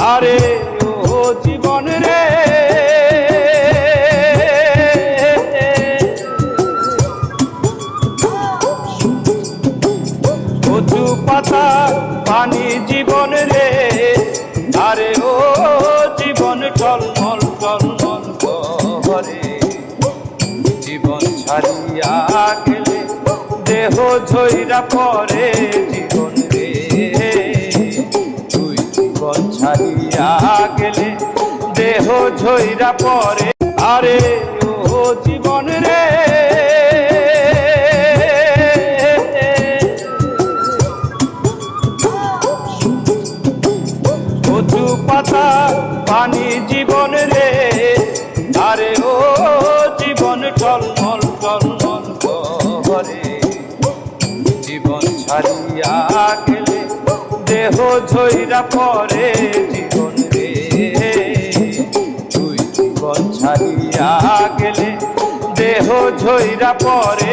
আরে ও জীবন রে কচু পাতা পানি জীবন রে আরে ও জীবন টলমল টলমল করে জীবন ছাড়িয়া গেলে দেহ ঝইরা পরে জীবন রে তুই জীবন ছাড়িয়া গেলে দেহ ঝইরা পরে আরে ও জীবন রে কচু পাতা পানি জীবন রে আরে ও জীবন টলমল টলমল করে জীবন ছাড়িয়া গেলে দেহ ঝইরা পরে জীবন রে তুই জীবন ছাড়িয়া গেলে দেহ ঝইরা পরে